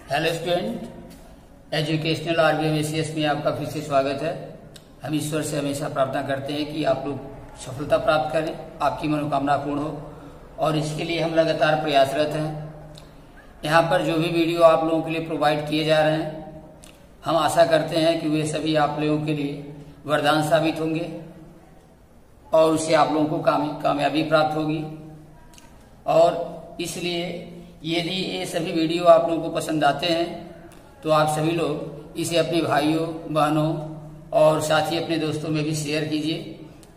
Hello student, educational RBMACS में आपका फिर से स्वागत है। हम ईश्वर से हमेशा प्रार्थना करते हैं कि आप लोग सफलता प्राप्त करें, आपकी मनोकामना पूर्ण हो, और इसके लिए हम लगातार प्रयासरत हैं। यहाँ पर जो भी वीडियो आप लोगों के लिए प्रोवाइड किए जा रहे हैं, हम आशा करते हैं कि वे सभी आप लोगों के लिए वरदान साबित होंगे और उससे आप लोगों को कामयाबी प्राप्त होगी। और इसलिए यदि ये सभी वीडियो आप लोगों को पसंद आते हैं तो आप सभी लोग इसे अपने भाइयों, बहनों और साथ ही अपने दोस्तों में भी शेयर कीजिए,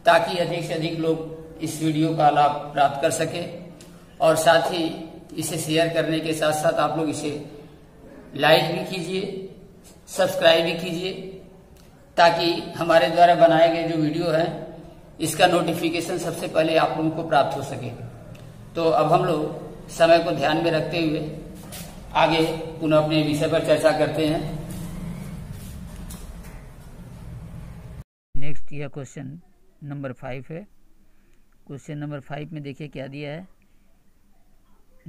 ताकि अधिक से अधिक लोग इस वीडियो का लाभ प्राप्त कर सकें। और साथ ही इसे शेयर करने के साथ साथ आप लोग इसे लाइक भी कीजिए, सब्सक्राइब भी कीजिए, ताकि हमारे द्वारा बनाए गए जो वीडियो है इसका नोटिफिकेशन सबसे पहले आप लोगों को प्राप्त हो सके। तो अब हम लोग समय को ध्यान में रखते हुए आगे पुनः अपने विषय पर चर्चा करते हैं। नेक्स्ट यह क्वेश्चन नंबर 5 है। क्वेश्चन नंबर 5 में देखिए क्या दिया है।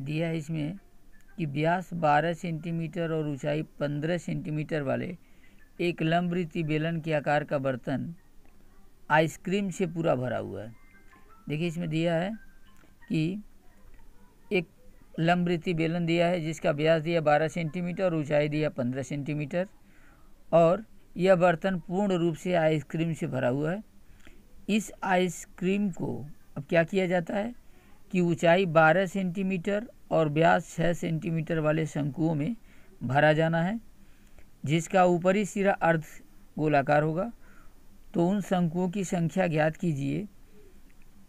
दिया है इसमें कि व्यास 12 सेंटीमीटर और ऊंचाई 15 सेंटीमीटर वाले एक लंबवृत्तीय बेलन के आकार का बर्तन आइसक्रीम से पूरा भरा हुआ है। देखिए इसमें दिया है कि एक लंबवृत्तीय बेलन दिया है जिसका व्यास दिया 12 सेंटीमीटर और ऊंचाई दिया 15 सेंटीमीटर, और यह बर्तन पूर्ण रूप से आइसक्रीम से भरा हुआ है। इस आइसक्रीम को अब क्या किया जाता है कि ऊंचाई 12 सेंटीमीटर और व्यास 6 सेंटीमीटर वाले शंकुओं में भरा जाना है, जिसका ऊपरी सिरा अर्ध गोलाकार होगा। तो उन शंकुओं की संख्या ज्ञात कीजिए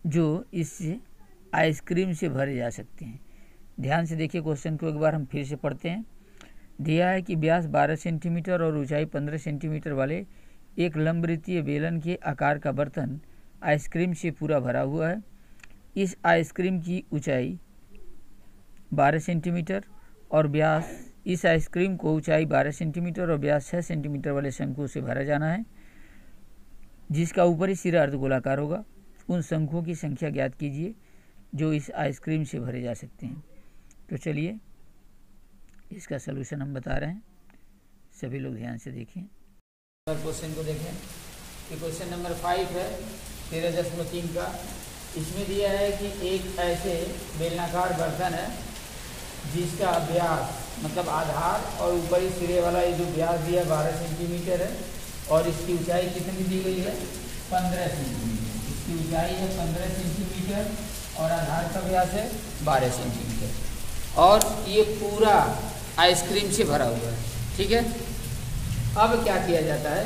जो इस आइसक्रीम से भरे जा सकते हैं। ध्यान से देखिए क्वेश्चन को एक बार हम फिर से पढ़ते हैं। दिया है कि व्यास 12 सेंटीमीटर और ऊंचाई 15 सेंटीमीटर वाले एक लंबवृत्तीय बेलन के आकार का बर्तन आइसक्रीम से पूरा भरा हुआ है। इस आइसक्रीम की ऊंचाई 12 सेंटीमीटर और व्यास इस आइसक्रीम को ऊंचाई 12 सेंटीमीटर और व्यास 6 सेंटीमीटर वाले शंकुओं से भरा जाना है, जिसका ऊपरी सिरा अर्धगोलाकार होगा। उन शंकुओं की संख्या ज्ञात कीजिए जो इस आइसक्रीम से भरे जा सकते हैं। तो चलिए इसका सलूशन हम बता रहे हैं, सभी लोग ध्यान से देखें। क्वेश्चन को देखें कि क्वेश्चन नंबर 5 है 13.3 का। इसमें दिया है कि एक ऐसे बेलनाकार बर्तन है जिसका व्यास मतलब आधार और ऊपरी सिरे वाला ये जो व्यास दिया 12 सेंटीमीटर है, और इसकी ऊंचाई कितनी दी गई है 15 सेंटीमीटर। इसकी ऊंचाई है 15 सेंटीमीटर और आधार का व्यास है 12 सेंटीमीटर, और ये पूरा आइसक्रीम से भरा हुआ है। ठीक है, अब क्या किया जाता है,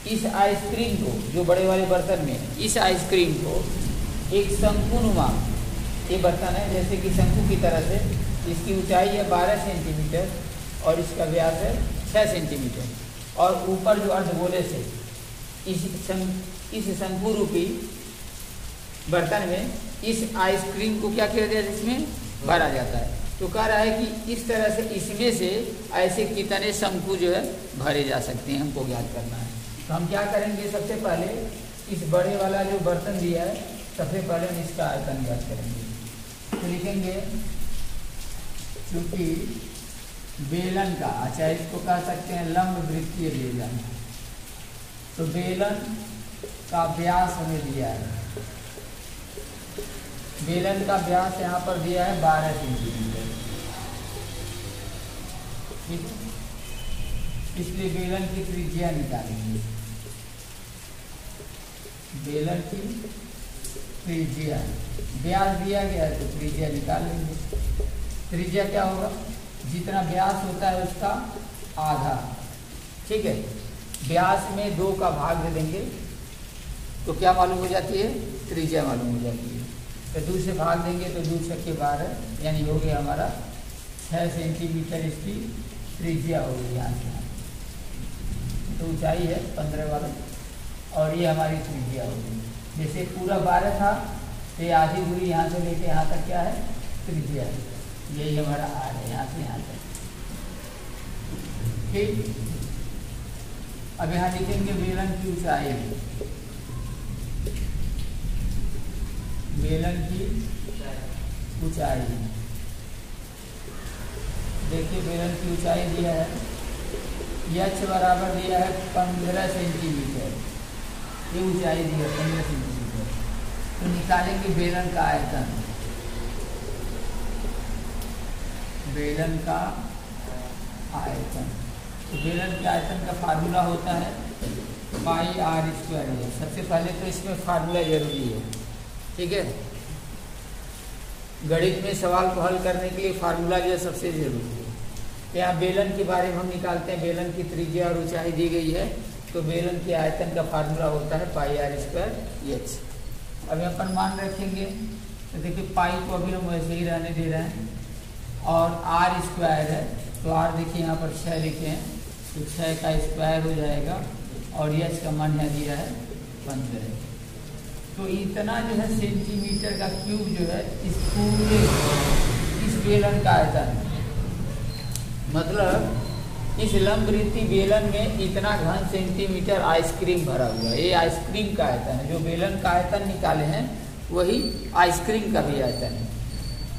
इस आइसक्रीम को जो बड़े वाले बर्तन में, इस आइसक्रीम को एक शंकुनुमा, ये बर्तन है जैसे कि शंकु की तरह से, इसकी ऊंचाई है 12 सेंटीमीटर और इसका व्यास है 6 सेंटीमीटर, और ऊपर जो अर्धगोले से इस शंकु रूपी बर्तन में इस आइसक्रीम को क्या किया जाता है, इसमें भरा जाता है। तो कह रहा है कि इस तरह से इसमें से ऐसे कितने शंकु जो है भरे जा सकते हैं, हमको ज्ञात करना है। तो हम क्या करेंगे, सबसे पहले इस बड़े वाला जो बर्तन दिया है सबसे पहले हम इसका आयतन ज्ञात करेंगे। तो लिखेंगे क्योंकि बेलन का, अच्छा इसको कह सकते हैं लंबवृत्तीय बेलन, तो बेलन का व्यास हमें दिया है, बेलन का व्यास यहाँ पर दिया है 12 सेंटीमीटर। ठीक है, इसलिए बेलन की त्रिज्या निकालेंगे। बेलन की त्रिज्या, व्यास दिया गया है तो त्रिज्या निकाल लेंगे। त्रिज्या क्या होगा, जितना व्यास होता है उसका आधा। ठीक है, व्यास में 2 का भाग दे देंगे तो क्या मालूम हो जाती है, त्रिज्या मालूम हो जाती है। तो 2 से भाग देंगे तो 2 छक्के 12, यानी हो गया हमारा 6 सेंटीमीटर इसकी त्रिज्या हो गई यहाँ से। तो ऊंचाई है 15 वाला और ये हमारी त्रिज्या हो गई। जैसे पूरा 12 था तो ये आधी दूरी यहाँ से लेके यहाँ तक क्या है, त्रिज्या है। यही हमारा आर है यहाँ से यहाँ तक। ठीक, अब यहाँ लिखेंगे बेलन की ऊंचाई, बेलन की ऊंचाई देखिए बेलन की ऊंचाई दिया है, h बराबर दिया है 15 सेंटीमीटर, ये ऊंचाई दी है 15 सेंटीमीटर। तो निकालेंगे बेलन का आयतन। बेलन का आयतन, तो बेलन के आयतन का फार्मूला होता है पाई आर स्क्वायर। सबसे पहले तो इसमें फार्मूला जरूरी है, ठीक है। गणित में सवाल को हल करने के लिए फार्मूला जो है सबसे जरूरी है। यहाँ बेलन के बारे में हम निकालते हैं। बेलन की त्रिज्या और ऊंचाई दी गई है, तो बेलन के आयतन का फार्मूला होता है पाई आर स्क्वायर एच। अभी अपन मान रखेंगे, तो देखिए पाई को अभी हम वैसे ही रहने दे रहे हैं, और आर स्क्वायर है, तो आर देखिए यहाँ पर 6 लिखे हैं, तो 6 का स्क्वायर हो जाएगा, और एच का मान यहाँ दिया है 15। तो इतना जो है सेंटीमीटर का क्यूब जो है इस पूरे इस बेलन का आयतन, मतलब इस लंबवृत्तीय बेलन में इतना घन सेंटीमीटर आइसक्रीम भरा हुआ है। ये आइसक्रीम का आयतन है। जो बेलन का आयतन निकाले हैं वही आइसक्रीम का भी आयतन है।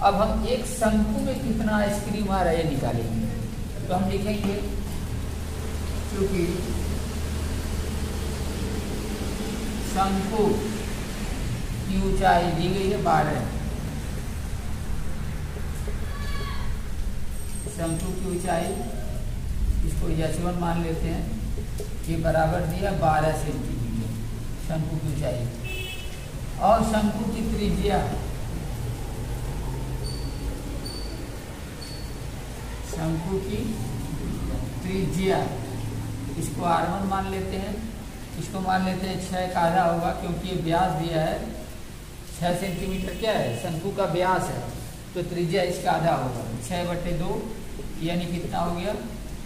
अब हम एक शंकु में कितना आइसक्रीम आ रहा है ये निकालेंगे। तो हम लिखेंगे, क्योंकि शंकु की ऊंचाई दी गई है 12, शंकु की ऊंचाई इसको h1 मान लेते हैं, ये बराबर दिया 12 सेंटीमीटर शंकु की ऊंचाई, और शंकु की त्रिज्या, शंकु की त्रिज्या इसको r1 मान लेते हैं, इसको मान लेते हैं 6 का आधा होगा, क्योंकि ये व्यास दिया है 6 सेंटीमीटर क्या है शंकु का व्यास है, तो त्रिज्या इसका आधा होगा 6/2, यानी कितना हो गया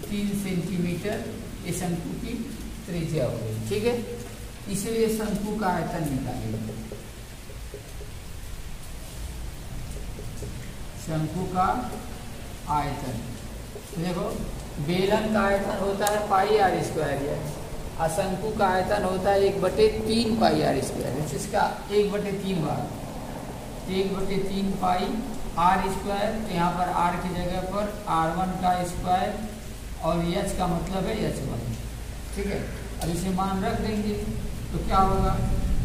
3 सेंटीमीटर ये शंकु की त्रिज्या हो गई, ठीक है। इसलिए शंकु का आयतन निकालेंगे। शंकु का आयतन, तो देखो बेलन का आयतन होता है पाई आर स्क्वायर, और शंकु का आयतन होता है 1/3 पाई आर स्क्वायर, जिसका 1/3 भाग 1/3 पाई आर स्क्वायर। तो यहाँ पर आर की जगह पर r1 का स्क्वायर, और एच का मतलब है h1, ठीक है। अब इसे मान रख देंगे तो क्या होगा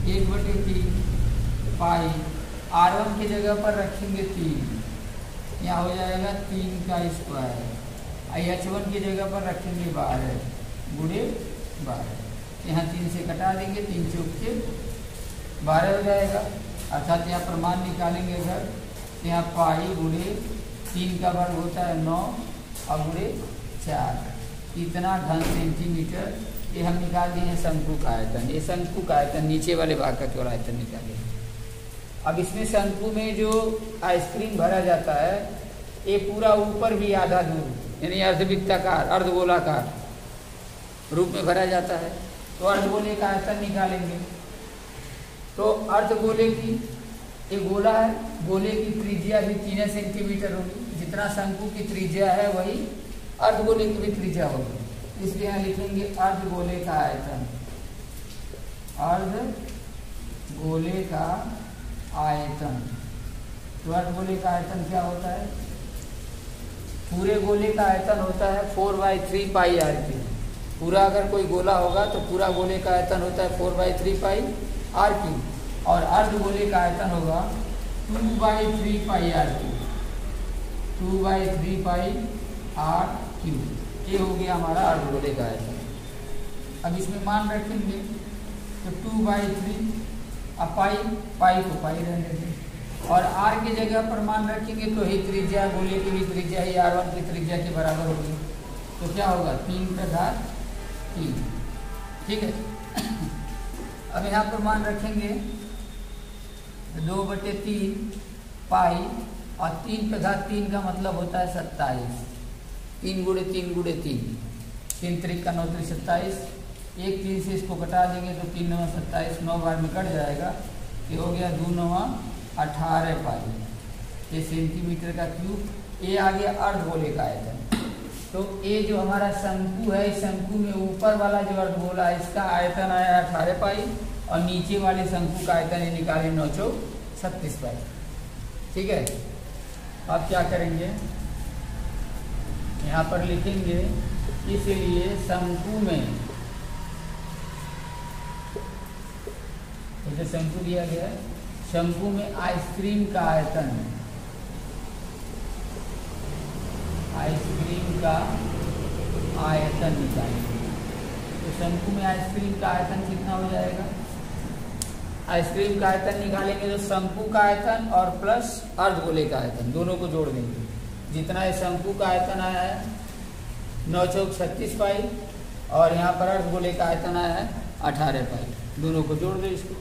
1/3 पाई, r1 की जगह पर रखेंगे 3, यहाँ हो जाएगा 3 का स्क्वायर, h1 की जगह पर रखेंगे 12 गुणे 12, यहाँ 3 से कटा देंगे, 3 चौक के 12 हो जाएगा, अर्थात यहाँ पर मान निकालेंगे अगर, यहाँ पाई गुणे 3 का वर्ग होता है 9 और गुणे 4, इतना घन सेंटीमीटर ये हम निकाल दिए हैं शंकु का आयतन। ये शंकु का आयतन, नीचे वाले भाग का केवल आयतन निकाले। अब इसमें शंकु में जो आइसक्रीम भरा जाता है ये पूरा ऊपर भी आधा दूर, यानी अर्धवृत्ताकार अर्धगोलाकार रूप में भरा जाता है। तो अर्धगोले का आयतन निकालेंगे। तो अर्धगोले की एक गोला है, गोले की त्रिज्या भी 3 सेंटीमीटर होगी, जितना शंकु की त्रिज्या है वही अर्धगोले की भी त्रिज्या होगी। इसलिए यहाँ लिखेंगे अर्धगोले का आयतन। अर्धगोले का आयतन, तो अर्धगोले का आयतन क्या होता है, पूरे गोले का आयतन होता है 4/3 पाई आर क्यूब। पूरा अगर कोई गोला होगा तो पूरा गोले का आयतन होता है 4/3 पाई आर क्यूब, और अर्धगोले का आयतन होगा 2/3 pi r cube, 2/3 pi r cube. ये हो गया हमारा अर्धगोले का आयतन। अब इसमें मान रखेंगे तो 2/3, अब पाई को पाई रहने देंगे, और आर की जगह पर मान रखेंगे तो ही त्रिज्या, गोले की भी त्रिज्या ही r1 की त्रिज्या के बराबर होगी। तो क्या होगा 3/3, ठीक है। अब यहाँ पर मान रखेंगे 2/3 पाई, और 3/3 का मतलब होता है 27, 3 गुणे 3 गुणे 3, 3 त्रिक का 9 त्रिक 27, 1 3 से इसको घटा देंगे तो 3 9 27, 9 बार में कट जाएगा, ये हो गया 2 9 18 पाई, ये सेंटीमीटर का क्यूब। ये आ गया अर्धगोले का आयतन। तो ये जो हमारा शंकु है, इस शंकु में ऊपर वाला जो अर्धगोला है इसका आयतन आया 18 पाई, और नीचे वाले शंकु का आयतन ये निकाले 9 चौक 36 पाई, ठीक है। अब क्या करेंगे, यहाँ पर लिखेंगे इसलिए शंकु में, जैसे शंकु दिया गया है, शंकु में आइसक्रीम का आयतन, आइसक्रीम का आयतन निकालेंगे। तो शंकु में आइसक्रीम का आयतन कितना हो जाएगा? आइसक्रीम का आयतन निकालेंगे तो शंकु का आयतन और प्लस अर्धगोले का आयतन दोनों को जोड़ देंगे। जितना ये शंकु का आयतन आया है 9 चौक 36 पाई और यहाँ पर अर्धगोले का आयतन आया है 18 पाई, दोनों को जोड़ दो इसको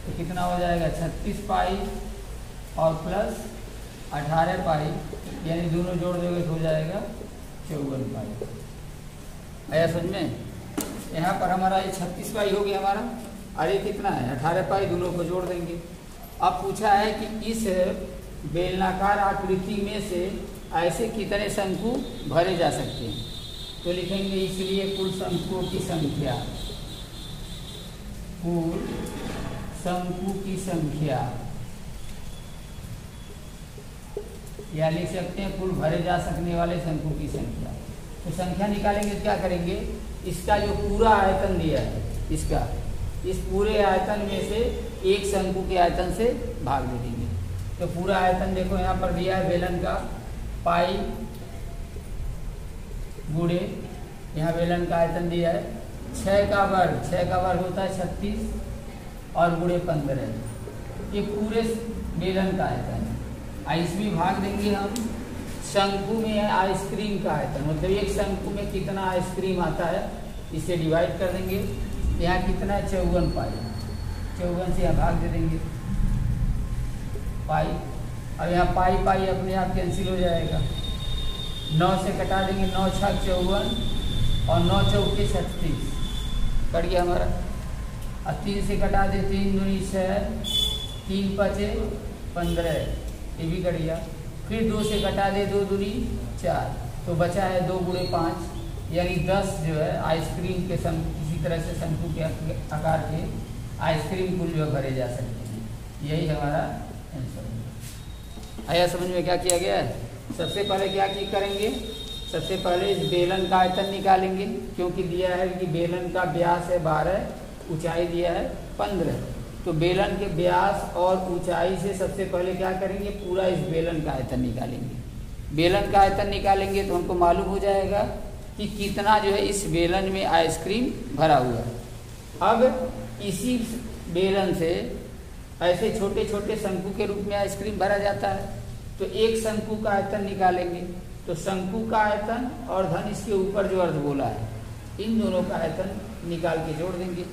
तो कितना हो जाएगा? 36 पाई और प्लस 18 पाई, यानी दोनों जोड़ दोगे तो हो जाएगा 54 पाई। आया समझ में? यहाँ पर हमारा ये 36 पाई हो गया हमारा, और ये कितना है? 18 पाई, दोनों को जोड़ देंगे। अब पूछा है कि इस बेलनाकार आकृति में से ऐसे कितने शंकु भरे जा सकते हैं, तो लिखेंगे इसलिए कुल शंकुओं की संख्या, कुल शंकु की संख्या, या लिख सकते हैं कुल भरे जा सकने वाले शंकु की संख्या। तो संख्या निकालेंगे क्या करेंगे? इसका जो पूरा आयतन दिया है, इसका इस पूरे आयतन में से एक शंकु के आयतन से भाग दे देंगे। तो पूरा आयतन देखो यहाँ पर दिया है बेलन का, पाई गुणे, यहाँ बेलन का आयतन दिया है 6 का वर्ग, 6 का वर्ग होता है 36 और गुणे 15, ये पूरे बेलन का आयतन है। इसमें भाग देंगे हम शंकु में है आइसक्रीम का आयतन, मतलब एक शंकु में कितना आइसक्रीम आता है इसे डिवाइड कर देंगे। यहाँ कितना है? 54 पाई, 54 से यहाँ भाग दे देंगे पाई, और यहाँ पाई पाई अपने आप कैंसिल हो जाएगा, 9 से कटा देंगे, 9 छक 54 और 9 चौके 36 कट गया हमारा। और 3 से कटा दे, 3 दूनी 6, 3 पचे 15, ये भी कट गया। फिर 2 से कटा दे, 2 दूनी 4, तो बचा है 2 गुणे 5, यानी 10 जो है आइसक्रीम के किसी तरह से शंकु के आकार के आइसक्रीम कुल जो भरे जा सकते हैं। यही हमारा आंसर। आया समझ में क्या किया गया है? सबसे पहले क्या करेंगे? सबसे पहले इस बेलन का आयतन निकालेंगे, क्योंकि दिया है कि बेलन का व्यास है 12, ऊंचाई दिया है 15, तो बेलन के व्यास और ऊंचाई से सबसे पहले क्या करेंगे? पूरा इस बेलन का आयतन निकालेंगे। बेलन का आयतन निकालेंगे तो हमको मालूम हो जाएगा कि कितना जो है इस बेलन में आइसक्रीम भरा हुआ है। अब इसी बेलन से ऐसे छोटे छोटे शंकु के रूप में आइसक्रीम भरा जाता है, तो एक शंकु का आयतन निकालेंगे, तो शंकु का आयतन और धन इसके ऊपर जो अर्धगोला है, इन दोनों का आयतन निकाल के जोड़ देंगे।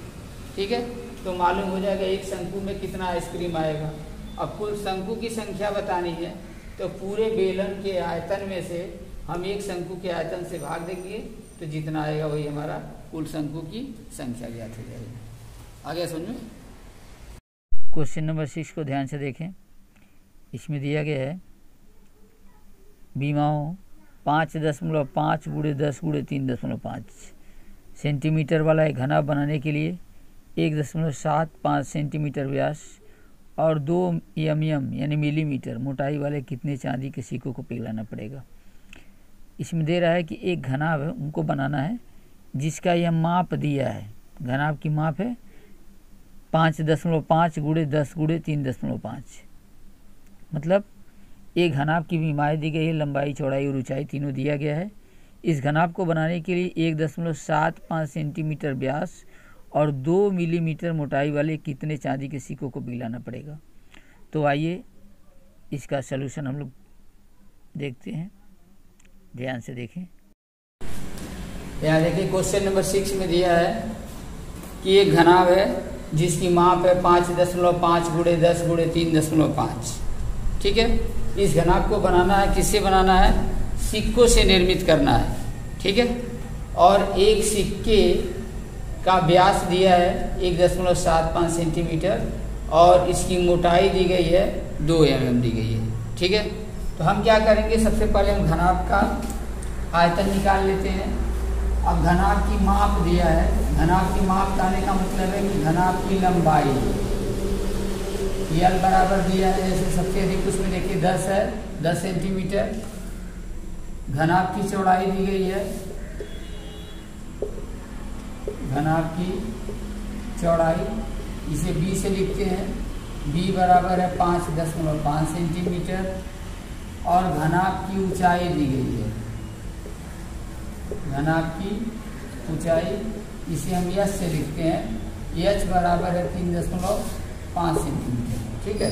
ठीक है, तो मालूम हो जाएगा एक शंकु में कितना आइसक्रीम आएगा। अब कुल शंकु की संख्या बतानी है, तो पूरे बेलन के आयतन में से हम एक शंकु के आयतन से भाग देंगे, तो जितना आएगा वही हमारा कुल शंकु की संख्या ज्ञात हो जाएगी। आगे समझ में? क्वेश्चन नंबर 6 को ध्यान से देखें। इसमें दिया गया है बीमाओं 5.5 गुणे 10 गुणे 3.5 सेंटीमीटर वाला एक घना बनाने के लिए 1.75 सेंटीमीटर व्यास और 2 mm यानी मिलीमीटर मोटाई वाले कितने चांदी के सिक्कों को पिघलाना पड़ेगा। इसमें दे रहा है कि एक घनाभ है, उनको बनाना है जिसका यह माप दिया है। घनाभ की माप है 5.5 गुणे 10 गुणे 3.5, मतलब एक घनाभ की बीमारी दी गई है, लंबाई चौड़ाई और ऊंचाई तीनों दिया गया है। इस घनाभ को बनाने के लिए 1.75 सेंटीमीटर व्यास और 2 मिलीमीटर मोटाई वाले कितने चांदी के सिक्कों को पिघलाना पड़ेगा। तो आइए इसका सलूशन हम लोग देखते हैं, ध्यान से देखें। यहाँ देखिए क्वेश्चन नंबर 6 में दिया है कि एक घनाभ है जिसकी माप है 5.5 गुणे 10 गुणे 3.5। ठीक है, इस घनाभ को बनाना है, किससे बनाना है? सिक्कों से निर्मित करना है। ठीक है, और एक सिक्के का व्यास दिया है 1.75 सेंटीमीटर और इसकी मोटाई दी गई है 2 mm दी गई है। ठीक है, तो हम क्या करेंगे? सबसे पहले हम घनाभ का आयतन निकाल लेते हैं। अब घनाभ की माप दिया है, घनाभ की माप कहने का मतलब है कि घनाभ की लंबाई L बराबर दिया है, जैसे सबसे अधिक उसमें देखिए 10 है, 10 सेंटीमीटर घनाभ की चौड़ाई दी गई है, घनाभ की चौड़ाई, इसे b से लिखते हैं, b बराबर है 5.5 सेंटीमीटर, और घनाभ की ऊंचाई दी गई है, घनाभ की ऊंचाई इसे हम h से लिखते हैं, h बराबर है 3.5 सेंटीमीटर। ठीक है,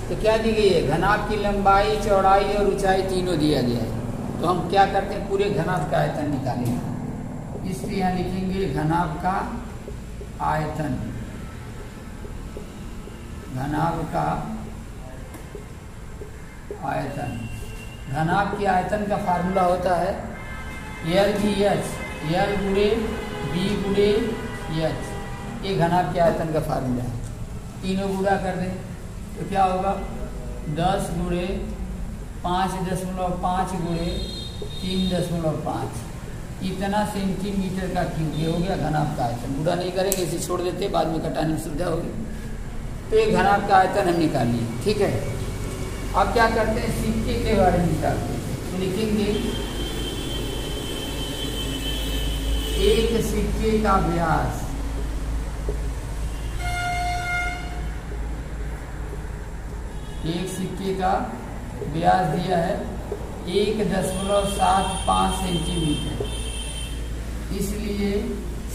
तो क्या दी गई है, घनाभ की लंबाई, चौड़ाई और ऊंचाई तीनों दिया गया है। तो हम क्या करते हैं, पूरे घनाभ का आयतन निकालेंगे। इसलिए यहाँ लिखेंगे घनाभ का आयतन, घनाभ का आयतन। घनाभ के आयतन का फार्मूला होता है LBH, L गुणे B गुणे H, ये घनाभ के आयतन का फार्मूला है। तीनों गुणा कर दें तो क्या होगा, 10 गुणे 5.5 गुणे 3.5, इतना सेंटीमीटर का क्यूब, ये हो गया घनाभ का आयतन। गुणा नहीं करेंगे, इसे छोड़ देते, बाद में घटाने में सुविधा होगी। तो ये घनाभ का आयतन हम निकाल लिए। ठीक है, अब क्या करते हैं, सिक्के के बारे में निकालते हैं। तो लिखेंगे एक सिक्के का व्यास, एक सिक्के का व्यास दिया है 1.75 सेंटीमीटर, इसलिए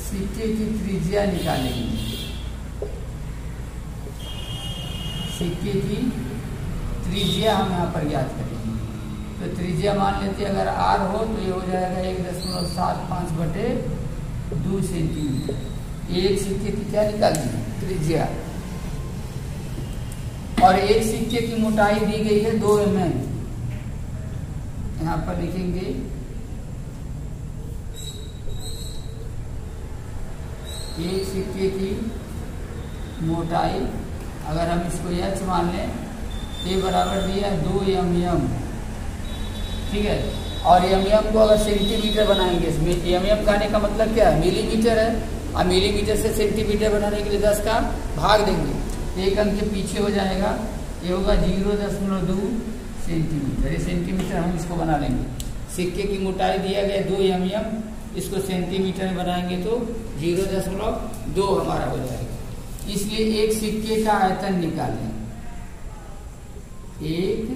सिक्के की त्रिज्या निकालेंगे। सिक्के की त्रिज्या हम यहाँ पर ज्ञात करेंगे। तो त्रिज्या मान लेते हैं, अगर r हो तो ये हो जाएगा 1.75/2 सेंटीमीटर। एक सिक्के की क्या निकालेंगे, त्रिज्या। और एक सिक्के की मोटाई दी गई है 2 mm, यहाँ पर लिखेंगे एक सिक्के की मोटाई, अगर हम इसको h मान लें, ये बराबर दिया है 2 mm। ठीक है, और mm को अगर सेंटीमीटर बनाएंगे, इसमें mm कहने का मतलब क्या है, मिलीमीटर है, और मिलीमीटर से सेंटीमीटर बनाने के लिए 10 का भाग देंगे, एक अंक के पीछे हो जाएगा, ये होगा 0.2 सेंटीमीटर। ये सेंटीमीटर हम इसको बना लेंगे। सिक्के की मोटाई दिया गया 2 mm, इसको सेंटीमीटर में बनाएंगे तो 0.2 हमारा हो जाएगा। इसलिए एक सिक्के का आयतन निकालें, एक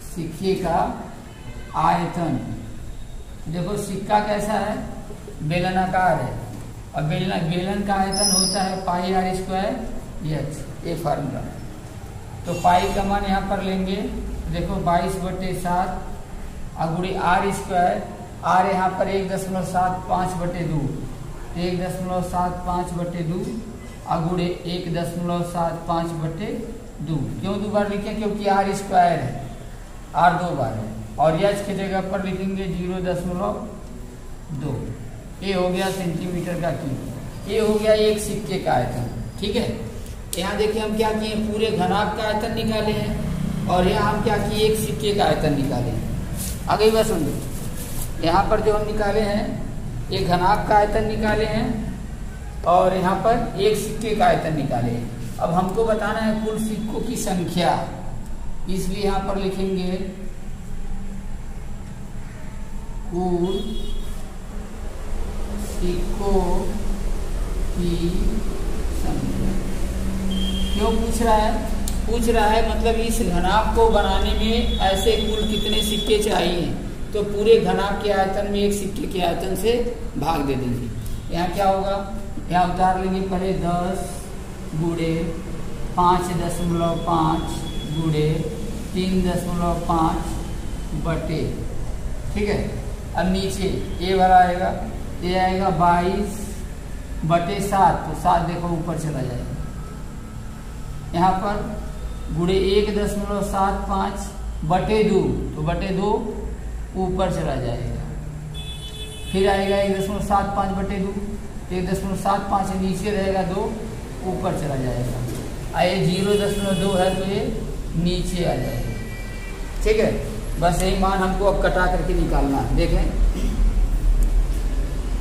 सिक्के का आयतन। देखो सिक्का कैसा है, बेलनाकार है, और बेलन का आयतन होता है πr²h, ये फार्मूला। तो पाई का मान यहाँ पर लेंगे, देखो 22/7 गुणे r², r यहाँ पर 1.75/2, 1.75/2 गुणे 1.75/2। क्यों 2 बार लिखे, क्योंकि r² है, r 2 बार है, और h की जगह पर लिखेंगे 0.2। ये हो गया सेंटीमीटर का क्यूब, ये हो गया एक सिक्के का आयतन। ठीक है, यहाँ देखिए हम क्या किए, पूरे घनाभ का आयतन निकाले हैं, और यहाँ हम क्या किए, एक सिक्के का आयतन निकाले हैं। आगे बस सुनिए, यहाँ पर जो हम निकाले हैं, एक घनाभ का आयतन निकाले हैं, और यहाँ पर एक सिक्के का आयतन निकाले हैं। अब हमको बताना है कुल सिक्कों की संख्या, इसलिए यहाँ पर लिखेंगे कुल सिक्कों की संख्या। क्यों पूछ रहा है, पूछ रहा है मतलब इस घनाभ को बनाने में ऐसे कुल कितने सिक्के चाहिए, तो पूरे घनाभ के आयतन में एक सिक्के के आयतन से भाग दे देंगे। यहाँ क्या होगा, यहाँ उतार लेंगे पहले 10 गुणे 5.5 गुणे 3.5 बटे। ठीक है, अब नीचे ये वाला आएगा, ये आएगा 22/7, तो 7 देखो ऊपर चला जाएगा। यहाँ पर गुणे 1.75/2, तो बटे 2 ऊपर चला जाएगा। फिर आएगा 1.75/2, 1.75 नीचे रहेगा, 2 ऊपर चला जाएगा। ये 0.2 है तो ये नीचे आ जाएगा। ठीक है, बस यही मान हमको अब कटा करके निकालना है। देखें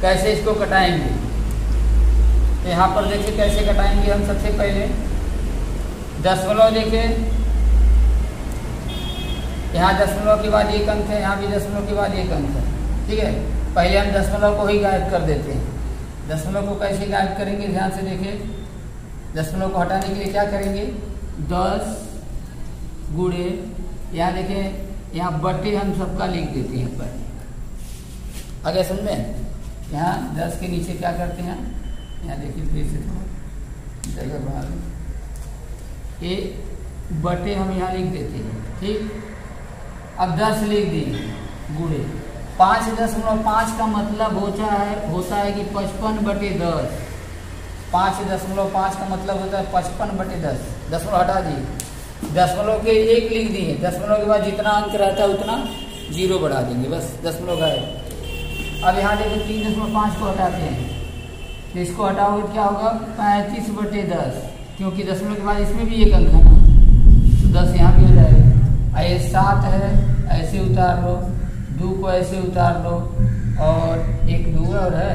कैसे इसको कटाएंगे, तो यहाँ पर देखिए कैसे कटाएंगे हम। सबसे पहले दशमलव देखें यहाँ दशमलव के बाद एक अंक है, यहाँ भी दशमलव के बाद एक अंक है। ठीक है, पहले हम दशमलव को ही गायब कर देते हैं। दशमलव को कैसे गायब करेंगे, ध्यान से देखें। दशमलव को हटाने के लिए क्या करेंगे, 10 गुणे, यहाँ देखें यहाँ बटे हम सबका लिख देते हैं पर। आगे समझ में, यहाँ 10 के नीचे क्या करते हैं, यहाँ देखिए फिर से जगह बना लें, ये बटे हम यहाँ लिख देते हैं। ठीक, अब 10 लिख दिए गुणे 5.5 का मतलब होता है कि 55/10। 5.5 का मतलब होता है 55/10। दशमलव हटा दिए, दशमलव के एक लिख दिए, दशमलव के बाद जितना अंक रहता है उतना 0 बढ़ा देंगे, बस दशमलव गायब। अब यहाँ देखो 3.5 को हटाते हैं, तो इसको हटाओगे तो क्या होगा, 35/10, क्योंकि दशमलव के बाद इसमें भी एक अंक है ना, तो 10 यहाँ भी हो जाएगा। ये 7 है, ऐसे उतार लो, 2 को ऐसे उतार लो, और 1 2 और है,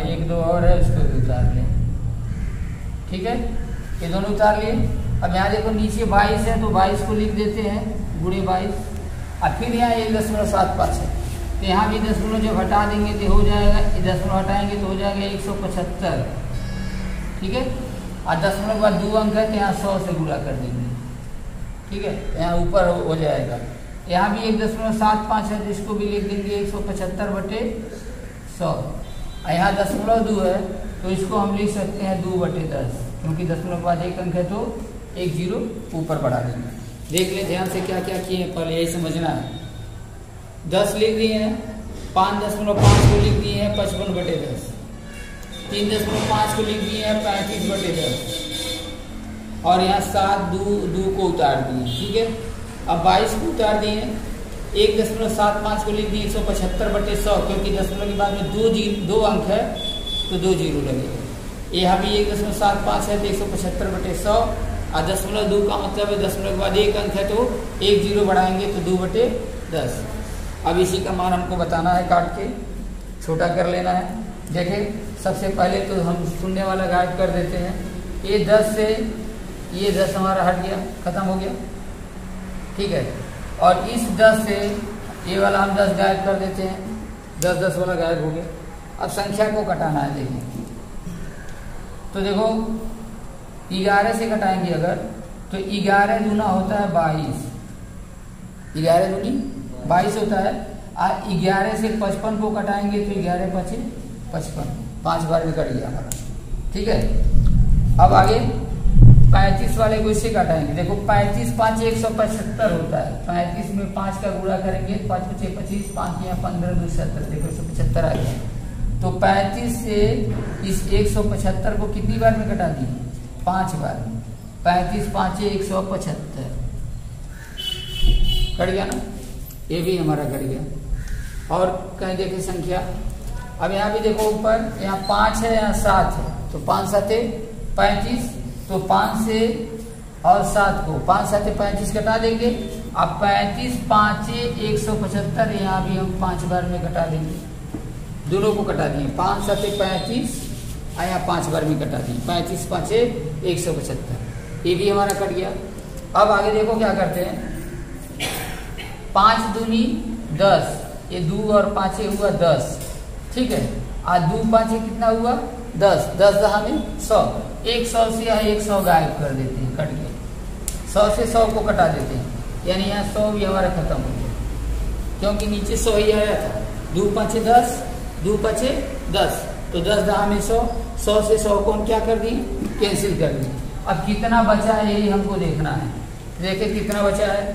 1 2 और है, उसको भी उतार लें। ठीक है, ये दोनों उतार लिए। अब यहाँ देखो नीचे 22 है, तो 22 को लिख देते हैं गुणे 22, और फिर यहाँ 1.75 है, तो यहाँ भी दशमलव जब हटा देंगे तो हो जाएगा, दशमलव हटाएंगे तो हो जाएगा 175। ठीक है, और दशमलव के बाद 2 अंक है, तो यहाँ 100 से गुणा कर देंगे। ठीक है, यहाँ ऊपर हो जाएगा। यहाँ भी 1.75 है, जिसको भी लिख देंगे 175/100। यहाँ दशमलव 2 है, तो इसको हम लिख सकते हैं 2/10, क्योंकि दशमलव के बाद एक अंक है तो 1 0 ऊपर बढ़ा देंगे। देख ले ध्यान से क्या क्या किए हैं, पहले यही समझना है। 10 लिख दिए हैं, 5.5 को लिख दिए हैं 55/10, 3.5 को लिख दिए हैं 35/10, और यहाँ 7 2 को उतार दिए। ठीक है, अब 22 को उतार दिए, 1.75 को लिख दिए 175/100, क्योंकि दशमलव के बाद में 2 अंक है तो 2 0 लगेगा। यहाँ भी 1.75 है तो 175/100, और दशमलव 2 का मतलब है दशमलव के बाद एक अंक है तो 1 0 बढ़ाएंगे तो 2/10। अब इसी का मान हमको बताना है, काट के छोटा कर लेना है। देखिए सबसे पहले तो हम शून्य वाला गायब कर देते हैं। ये 10 से ये 10 हमारा हट गया, खत्म हो गया। ठीक है, और इस 10 से ये वाला हम 10 गायब कर देते हैं, 10 वाला गायब हो गया। अब संख्या को कटाना है। देखिए तो देखो 11 से कटाएंगे अगर, तो 11 दूना होता है 22, 11 दूनी 22 होता है। और 11 से 55 को कटाएंगे तो 11 5 55, 5 बार में कट गया हमारा। ठीक है, अब आगे 35 वाले को इससे काटेंगे। देखो 35 5 175 होता है, 35 में 5 का गुणा करेंगे, 5 5 25, 5 या 15 2 70, देखो 175 आ गया। तो 35 से इस 175 को कितनी बार में कटा दिए, 5 बार। 35 5 175 कट गया ना, ये भी हमारा कट गया। और कहीं देखे संख्या, अब यहाँ भी देखो ऊपर, यहाँ 5 है, यहाँ 7 है, तो 5 7 35, तो 5 से और 7 को 5 7 35 कटा देंगे। अब 35 5 175, यहाँ भी हम 5 बार में कटा देंगे, दोनों को कटा दिए। 5 7 35, यहाँ 5 बार में कटा दिए, 35 5 175, ये भी हमारा कट गया। अब आगे देखो क्या करते हैं, 5 दूनी 10, ये 2 और 5 हुआ 10। ठीक है, आज 2 5 कितना हुआ 10, 10 हमें 100, 100 से यहाँ 100 गायब कर देते हैं, कट गया। 100 से 100 को कटा देते हैं, यानी यहाँ 100 भी हमारा खत्म हो गया, क्योंकि नीचे 100 ही आया था। 2 5 10, 2 5 10, तो 10 हमें 100, 100 से 100 को हम क्या कर दिए, कैंसिल कर दिए। अब कितना बचा है यही हमको देखना है। देखिए कितना बचा है,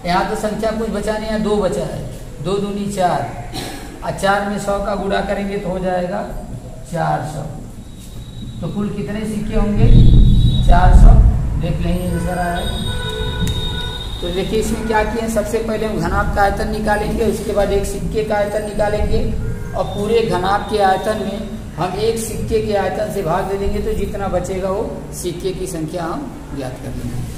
यहाँ तो संख्या कुछ बचा नहीं है, 2 बचा है, 2 दूनी 4, और 4 में 100 का गुणा करेंगे तो हो जाएगा 400। तो कुल कितने सिक्के होंगे, 400। देख लेंगे आंसर आया। तो देखिए इसमें क्या किए, सबसे पहले हम घनाभ का आयतन निकालेंगे, उसके बाद एक सिक्के का आयतन निकालेंगे, और पूरे घनाभ के आयतन में हम एक सिक्के के आयतन से भाग दे देंगे, तो जितना बचेगा वो सिक्के की संख्या हम ज्ञात कर लेंगे।